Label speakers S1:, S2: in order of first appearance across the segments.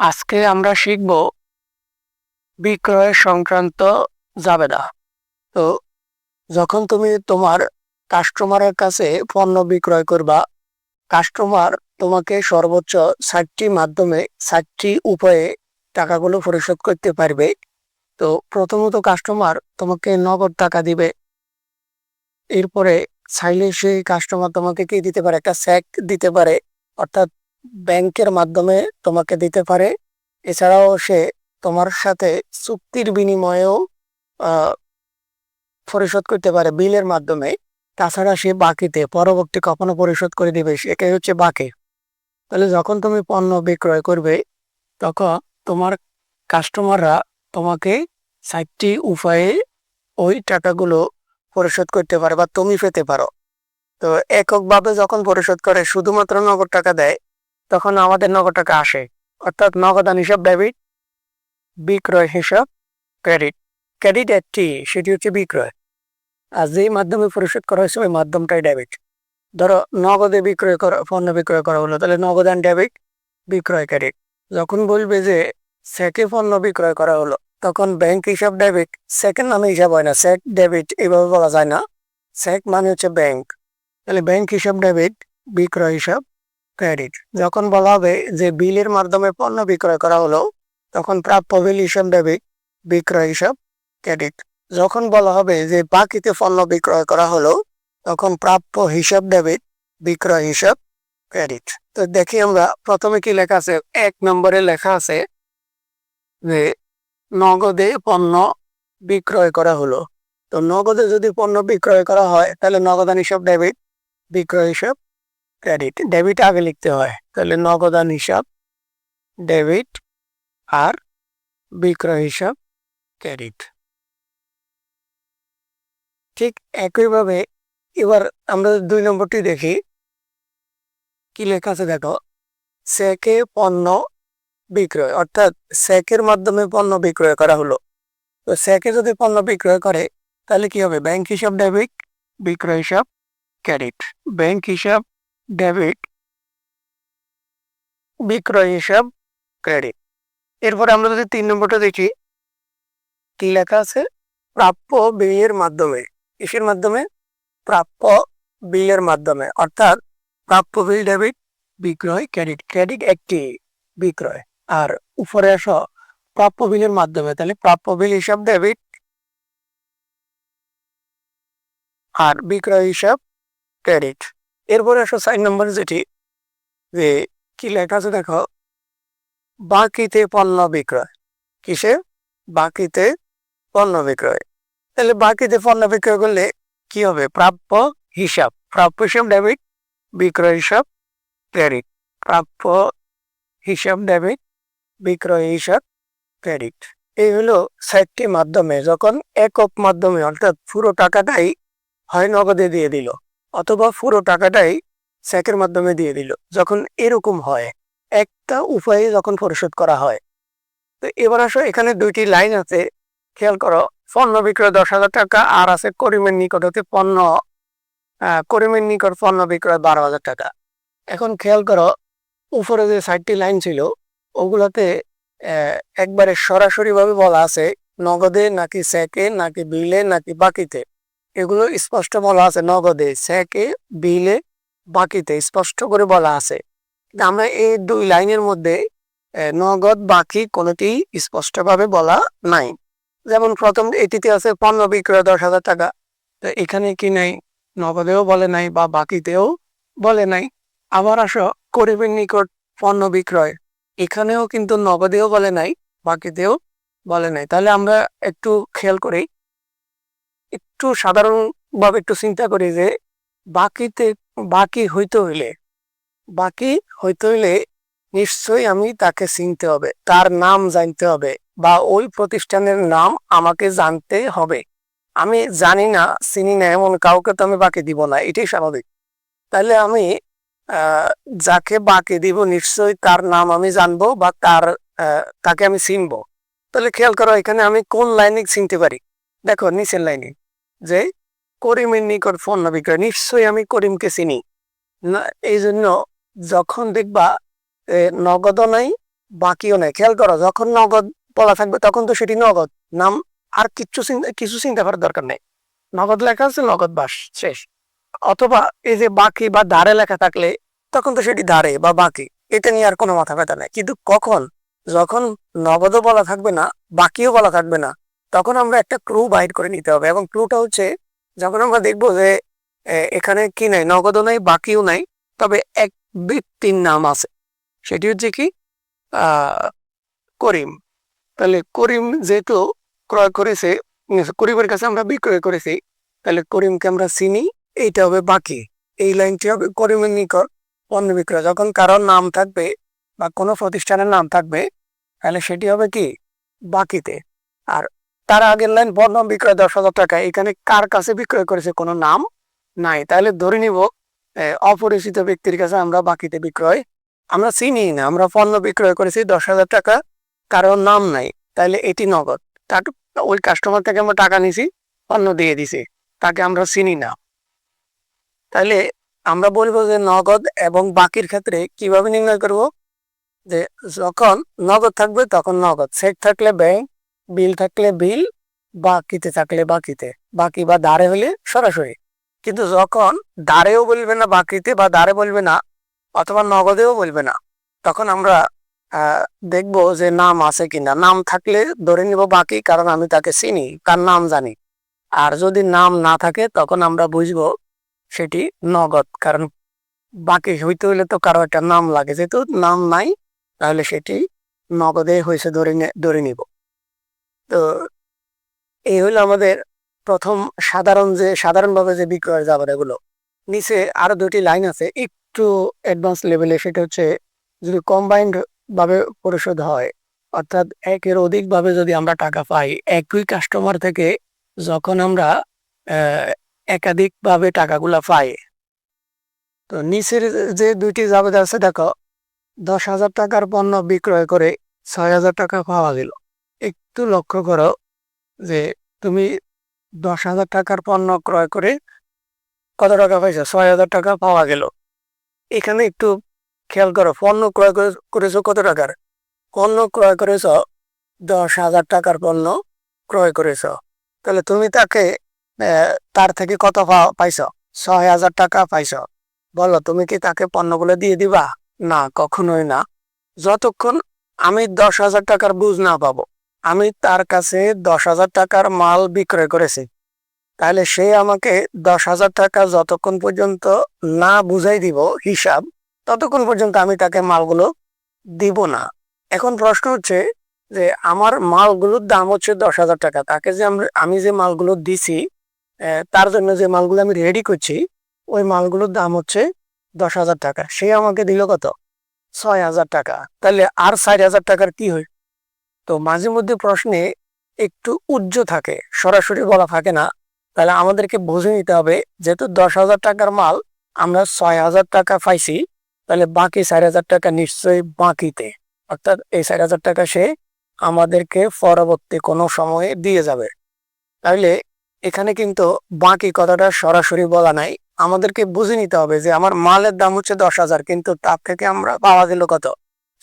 S1: আজকে আমরা শিখব বিক্রয় সংক্রান্ত জাবেদা। তো যখন তুমি তোমার কাস্টমারের কাছে পণ্য বিক্রয় করবা, কাস্টমার তোমাকে সর্বোচ্চ ৬০টি মাধ্যমে ৬০টি উপায়ে টাকাগুলো পরিশোধ করতে পারবে। তো প্রথমত কাস্টমার তোমাকে নগদ টাকা দিবে। এরপরে চাইলে সেই কাস্টমার তোমাকে কি দিতে পারে, একটা চেক দিতে পারে, অর্থাৎ ব্যাংকের মাধ্যমে তোমাকে দিতে পারে। এছাড়াও সে তোমার সাথে চুক্তির বিনিময়েও আহ, পরিশোধ করতে পারে বিলের মাধ্যমে। তাছাড়া সে বাকিতে পরবর্তী কখনো পরিশোধ করে দিবে, এটাই হচ্ছে বাকি। তাহলে যখন তুমি পণ্য বিক্রয় করবে, তখন তোমার কাস্টমাররা তোমাকে ৬০টি উপায়ে ওই টাকাগুলো পরিশোধ করতে পারে বা তুমি পেতে পারো। তো এককভাবে যখন পরিশোধ করে শুধুমাত্র নগদ টাকা দেয়, তখন আমাদের নগদ টাকা আসে, অর্থাৎ নগদান হিসাব ডেবিট, বিক্রয় হিসাব ক্রেডিট। ক্রেডিট একটি, সেটি হচ্ছে বিক্রয়, আর যেই মাধ্যমে পরিশোধ করা হয়েছে ওই মাধ্যমটাই ডেবিট। ধরো নগদে বিক্রয় করা, পণ্য বিক্রয় করা হলো, তাহলে নগদান ডেবিট, বিক্রয় ক্রেডিট। যখন বলবে যে চেকে পণ্য বিক্রয় করা হলো, তখন ব্যাংক হিসাব ডেবিট, চেকের নামে হিসাব হয় না, চেক ডেবিট এভাবে বলা যায় না, চেক মানে হচ্ছে ব্যাংক। তাহলে ব্যাংক হিসাব ডেবিট, বিক্রয় হিসাব ক্রেডিট। যখন বলা হবে যে বিলের মাধ্যমে পণ্য বিক্রয় করা হলো, তখন প্রাপ্য বিল হিসাব ডেবিট, বিক্রয় হিসাব ক্রেডিট। যখন বলা হবে যে বাকিতে পণ্য বিক্রয় করা হলো, তখন প্রাপ্য হিসাব ডেবিট, বিক্রয় হিসাব ক্রেডিট। তো দেখি আমরা প্রথমে কি লেখা আছে। ১ নম্বরে লেখা আছে যে নগদে পণ্য বিক্রয় করা হলো। তো নগদে যদি পণ্য বিক্রয় করা হয়, তাহলে নগদান হিসাব ডেবিট, বিক্রয় হিসাব ক্রেডিট। ডেবিট আগে লিখতে হয়, তাহলে নগদান হিসাব ডেবিট আর বিক্রয় হিসাব ক্রেডিট। ঠিক একইভাবে এবার আমরা ২ নম্বরটি দেখি কি লেখা আছে। দেখো, চেকে পণ্য বিক্রয়, অর্থাৎ চেকের মাধ্যমে পণ্য বিক্রয় করা হলো। তো চেকে যদি পণ্য বিক্রয় করে, তাহলে কি হবে, ব্যাংক হিসাব ডেবিট, বিক্রয় হিসাব ক্রেডিট। ব্যাংক হিসাব ডেবিট, বিক্রয় হিসাব ক্রেডিট। এরপরে আমরা যদি ৩ নম্বরটা দেখি কি লেখা আছে, প্রাপ্য বিলের মাধ্যমে। কিসের মাধ্যমে? প্রাপ্য বিলের মাধ্যমে, অর্থাৎ প্রাপ্য বিল ডেবিট, বিক্রয় ক্রেডিট। ক্রেডিট একটি, বিক্রয়। আর উপরে আসো প্রাপ্য বিলের মাধ্যমে, তাহলে প্রাপ্য বিল হিসাব ডেবিট আর বিক্রয় হিসাব ক্রেডিট। এরপরে আসো ৪ নম্বর যেটি, যে কি লেখা আছে দেখো, বাকিতে পণ্য বিক্রয়। কিসে? বাকিতে পণ্য বিক্রয়। তাহলে বাকিতে পণ্য বিক্রয় করলে কি হবে, প্রাপ্য হিসাব, প্রাপ্য হিসাব ডেবিট, বিক্রয় হিসাব ক্রেডিট। প্রাপ্য হিসাব ডেবিট, বিক্রয় হিসাব ক্রেডিট। এই হলো ৪টি মাধ্যমে। যখন একক মাধ্যমে, অর্থাৎ পুরো টাকাটাই হয় নগদে দিয়ে দিল, অথবা পুরো টাকাটাই চেকের মাধ্যমে দিয়ে দিল, যখন এরকম হয়, একটা উপায়ে যখন পরিশোধ করা হয়। তো এবার আসো, এখানে ২টি লাইন আছে, খেয়াল করো। পণ্য বিক্রয় ১০,০০০ টাকা, আর আছে করিমের নিকট হতে পণ্য, করিমের নিকট পণ্য বিক্রয় ১২,০০০ টাকা। এখন খেয়াল করো, উপরে যে ৪টি লাইন ছিল, ওগুলাতে একবারে সরাসরি ভাবে বলা আছে নগদে নাকি চেকে নাকি বিলে নাকি বাকিতে। এগুলো স্পষ্ট বলা আছে, নগদে, চেকে, বিলে, বাকিতে স্পষ্ট করে বলা আছে। আমরা এই ২ লাইনের মধ্যে নগদ বাকি কোনোটি স্পষ্টভাবে বলা নাই। যেমন প্রথম এটিতে আছে পণ্য বিক্রয় ১০,০০০ টাকা, তো এখানে কি নাই, নগদেও বলে নাই বা বাকিতেও বলে নাই। আবার আসো করিমের নিকট পণ্য বিক্রয়, এখানেও কিন্তু নগদেও বলে নাই, বাকিতেও বলে নাই। তাহলে আমরা একটু খেয়াল করি, একটু সাধারণভাবে একটু চিন্তা করি যে বাকিতে, বাকি হইতে হইলে নিশ্চয়ই আমি তাকে চিনতে হবে, তার নাম জানতে হবে, বা ওই প্রতিষ্ঠানের নাম আমাকে জানতে হবে। আমি জানি না, চিনি না এমন কাউকে তো আমি বাকি দিব না, এটাই স্বাভাবিক। তাহলে আমি যাকে বাকি দিব নিশ্চয়ই তার নাম আমি জানবো বা তাকে আমি চিনবো। তাহলে খেয়াল করো, এখানে আমি কোন লাইনে চিনতে পারি। দেখো নিচের লাইনে যে করিমের নিকট পণ্য বিক্রয়, নিশ্চয়ই আমি করিমকে চিনি না। এই জন্য যখন দেখবা নগদও নাই বাকিও নেই। খেয়াল করো, যখন নগদ বলা থাকবে তখন তো সেটি নগদ নাম, আর কিছু চিন্তা করার দরকার নেই। নগদ লেখা আছে, নগদ বাস, শেষ। অথবা এই যে বাকি বা ধারে লেখা থাকলে তখন তো সেটি ধারে বা বাকি, এটা নিয়ে আর কোনো মাথা ব্যথা নেই। কিন্তু কখন, যখন নগদও বলা থাকবে না, বাকিও বলা থাকবে না, তখন আমরা একটা ক্লু বাইর করে নিতে হবে। এবং ক্লুটা হচ্ছে, যখন আমরা দেখবো যে এখানে কি নাই, নগদও নাই, বাকিও নাই, তবে এক ব্যক্তির নাম আছে, সেটি হচ্ছে কি করিম। তাহলে করিম যেহেতু ক্রয় করেছে, করিমের কাছে আমরা বিক্রয় করেছি, তাহলে করিমকে আমরা চিনি, এইটা হবে বাকি। এই লাইনটি হবে করিমের নিকট পণ্য বিক্রয়। যখন কারোর নাম থাকবে বা কোনো প্রতিষ্ঠানের নাম থাকবে, তাহলে সেটি হবে কি বাকিতে। আর তার আগের লাইন পণ্য বিক্রয় 10,000 টাকা, এখানে কার কাছে বিক্রয় করেছে কোনো নাম নাই, তাহলে ধরে নিব অপরিচিত ব্যক্তির কাছে আমরা বাকিতে বিক্রয়, আমরা চিনি না, আমরা পণ্য বিক্রয় করেছি 10,000 টাকা, কারোর নাম নাই, তাহলে এটি নগদ। তার ওই কাস্টমার থেকে আমরা টাকা নিছি, পণ্য দিয়ে দিছি, তাকে আমরা চিনি না। তাহলে আমরা বলবো যে নগদ এবং বাকির ক্ষেত্রে কিভাবে নির্ণয় করব, যে যখন নগদ থাকবে তখন নগদ, চেক থাকলে ব্যাংক, বিল থাকলে বিল, বাকিতে থাকলে বাকিতে, বাকি বা দাঁড়ে হলে সরাসরি। কিন্তু যখন দাঁড়েও বলবে না বাকিতে, বা দাঁড়ে বলবে না অথবা নগদেও বলবে না, তখন আমরা দেখবো যে নাম আছে কিনা। নাম থাকলে ধরে নিব বাকি, কারণ আমি তাকে চিনি, তার নাম জানি। আর যদি নাম না থাকে তখন আমরা বুঝবো সেটি নগদ, কারণ বাকি হইতে হইলে তো কারো একটা নাম লাগে, যেহেতু নাম নাই, তাহলে সেটি নগদে হয়েছে ধরে নিব। তো এই হলো আমাদের প্রথম সাধারণভাবে যে বিক্রয়ের যাবার এগুলো। নিচে আরো দুটি লাইন আছে একটু অ্যাডভান্স লেভেলে, সেটা হচ্ছে যদি কম্বাইন্ড ভাবে পরিশোধ হয়, অর্থাৎ একের অধিক ভাবে যদি আমরা টাকা পাই একই কাস্টমার থেকে, যখন আমরা একাধিক ভাবে টাকাগুলা পাই। তো নিচের যে দুইটি জাবেদা আছে দেখো, 10,000 টাকার পণ্য বিক্রয় করে 6,000 টাকা পাওয়া গেল। একটু লক্ষ্য করো যে তুমি 10,000 টাকার পণ্য ক্রয় করে কত টাকা পাইছো, 6,000 টাকা পাওয়া গেল। এখানে একটু খেয়াল করো, পণ্য ক্রয় করেছো কত টাকার, পণ্য ক্রয় করেছ 10,000 টাকার পণ্য ক্রয় করেছ, তাহলে তুমি তাকে তার থেকে কত পাইছ, 6,000 টাকা পাইছ। বলো, তুমি কি তাকে পণ্যগুলো দিয়ে দিবা? না, কখনোই না। যতক্ষণ আমি 10,000 টাকার বুঝ না পাবো, আমি তার কাছে 10,000 টাকার মাল বিক্রয় করেছি, তাহলে সে আমাকে 10,000 টাকা যতক্ষণ পর্যন্ত না বুঝাই দিব হিসাব, ততক্ষণ পর্যন্ত আমি তাকে মালগুলো দিব না। এখন প্রশ্ন হচ্ছে যে আমার মালগুলোর দাম হচ্ছে 10,000 টাকা, তাকে যে আমি যে মালগুলো দিছি, তার জন্য যে মালগুলো আমি রেডি করছি, ওই মালগুলোর দাম হচ্ছে 10,000 টাকা, সে আমাকে দিল কত, 6,000 টাকা। তাহলে আর 4,000 টাকার কি হয়? তো মাঝে মধ্যে প্রশ্নে একটু উজ্জ থাকে, সরাসরি বলা থাকে না, তাহলে আমাদেরকে বুঝে নিতে হবে, যেহেতু 10,000 টাকার মাল আমরা 6,000 টাকা পাইছি, তাহলে বাকি 4,000 টাকা নিশ্চয়ই বাকিতে, অর্থাৎ এই 4,000 টাকা সে আমাদেরকে পরবর্তী কোনো সময়ে দিয়ে যাবে। তাহলে এখানে কিন্তু বাকি কথাটা সরাসরি বলা নাই, আমাদেরকে বুঝে নিতে হবে যে আমার মালের দাম হচ্ছে 10,000, কিন্তু তার থেকে আমরা পাওয়া গেল কত,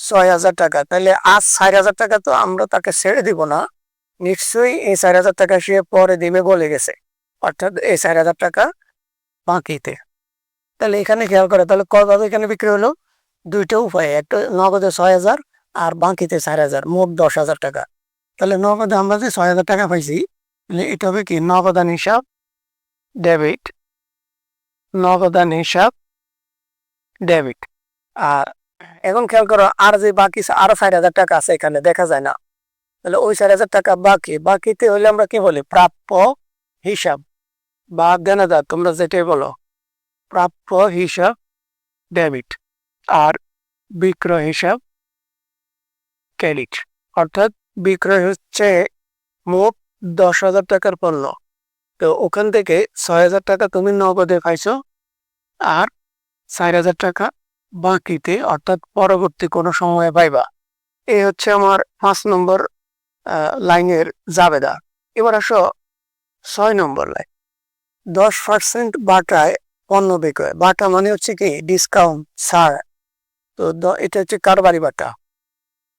S1: 6,000 টাকা। তাহলে আজ 4,000 টাকা তো আমরা তাকে ছেড়ে দিব না, নিশ্চয়ই এই 4,000 টাকা সে পরে দিবে বলে গেছে, অর্থাৎ এই 4,000 টাকা বাকিতে। তাহলে এখানে খেয়াল করে, তাহলে কয়ভাবে এখানে বিক্রি হলো, দুইটা উপায়, একটা নগদে 6,000 আর বাকিতে 4,000, মোট 10,000 টাকা। তাহলে নগদে আমরা যে 6,000 টাকা পাইছি, তাহলে এটা হবে কি নগদান হিসাব ডেবিট, নগদান হিসাব ডেবিট। আর এখন খেয়াল করো, আর যে বাকি আরো 4,000 টাকা আছে এখানে দেখা যায় না, তাহলে ওই 4,000 টাকা বাকিতে হলে আমরা কি বলি, প্রাপ্য হিসাব বা দেনাদার, তোমরা যেটাই বলো, প্রাপ্য হিসাব ডেবিট, আর বিক্রয় হিসাব ক্রেডিট। অর্থাৎ বিক্রয় হচ্ছে মোট 10,000 টাকার পণ্য, তো ওখান থেকে 6,000 টাকা তুমি নগদে পাইছো, আর 4,000 টাকা বাকিতে, অর্থাৎ পরবর্তী কোনো সময়ে পাইবা। এই হচ্ছে আমার 5 নম্বর লাইনের জাবেদা। এবার আসো 6 নম্বর লাইন, 10% বাটায় পণ্য বিক্রয়। বাটা মানে হচ্ছে কি ডিসকাউন্ট, ছাড়। তো এটা হচ্ছে কারবারি বাটা।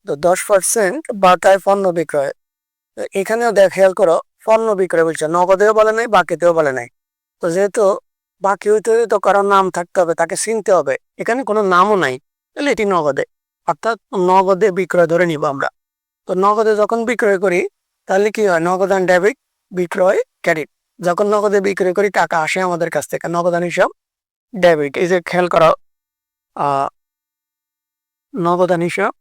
S1: তো 10% বাটায় পণ্য বিক্রয়। তো এখানেও খেয়াল করো, পণ্য বিক্রয় বলছে, নগদেও বলে নাই, বাকিতেও বলে নাই। তো যেহেতু বাকি হইতে হলে তো কারোর নাম থাকতে হবে, তাকে চিনতে হবে, এখানে কোনো নামও নাই, তাহলে এটি নগদে, অর্থাৎ নগদে বিক্রয় ধরে নিব আমরা। তো নগদে যখন বিক্রয় করি তাহলে কি হয়, নগদান ডেবিট, বিক্রয় ক্রেডিট। যখন নগদে বিক্রয় করি টাকা আসে আমাদের কাছ থেকে, নগদান হিসাব ডেবিট। এই যে খেয়াল করো, নগদান হিসাব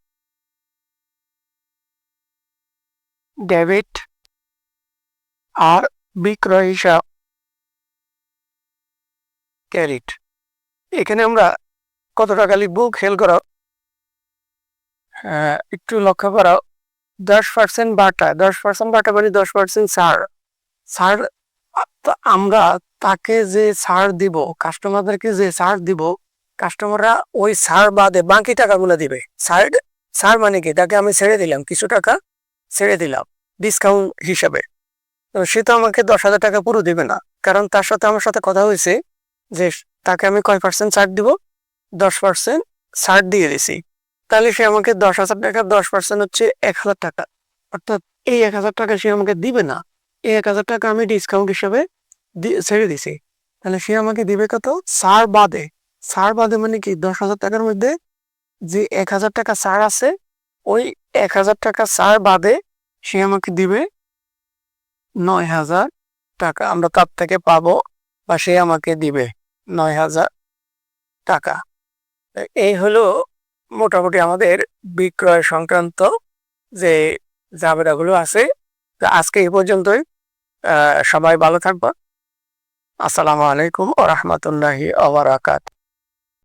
S1: ডেবিট আর বিক্রয় হিসাব ক্রেডিট। এখানে আমরা কত টাকা লিখবো খেয়াল করো, একটু লক্ষ্য করো, 10% বাটা, 10% বাটা মানে 10% ছাড়। ছাড় আমরা তাকে যে ছাড় দিব, কাস্টমারদেরকে যে ছাড় দিব, কাস্টমাররা ওই ছাড় বাদে বাকি টাকাগুলো দিবে। ছাড়, ছাড় মানে কি, তাকে আমি ছেড়ে দিলাম, কিছু টাকা ছেড়ে দিলাম ডিসকাউন্ট হিসাবে। তো সে তো আমাকে 10,000 টাকা পুরো দিবে না, কারণ তার সাথে আমার সাথে কথা হয়েছে যে তাকে আমি কয় পার্সেন্ট ছাড় দিব, 10% ছাড় দিয়ে দিছি। তাহলে সে আমাকে 10,000 টাকা, 10% হচ্ছে 1,000 টাকা, অর্থাৎ এই 1,000 টাকা সে আমাকে দিবে না, এই 1,000 টাকা আমি ডিসকাউন্ট হিসাবে ছেড়ে দিছি। তাহলে সে আমাকে দিবে কত, ছাড় বাদে। ছাড় বাদে মানে কি, 10,000 টাকার মধ্যে যে 1,000 টাকা ছাড় আছে, ওই 1,000 টাকা ছাড় বাদে সে আমাকে দিবে 9,000 টাকা। আমরা তার থেকে পাবো, বা সে আমাকে দিবে 9,000 টাকা। এই হলো মোটামুটি আমাদের বিক্রয় সংক্রান্ত যে ঝামেলাগুলো আছে। তো আজকে এই পর্যন্তই। সবাই ভালো থাকবো। আসসালামু আলাইকুম ওয়া রাহমাতুল্লাহি ওয়া বারাকাতুহু।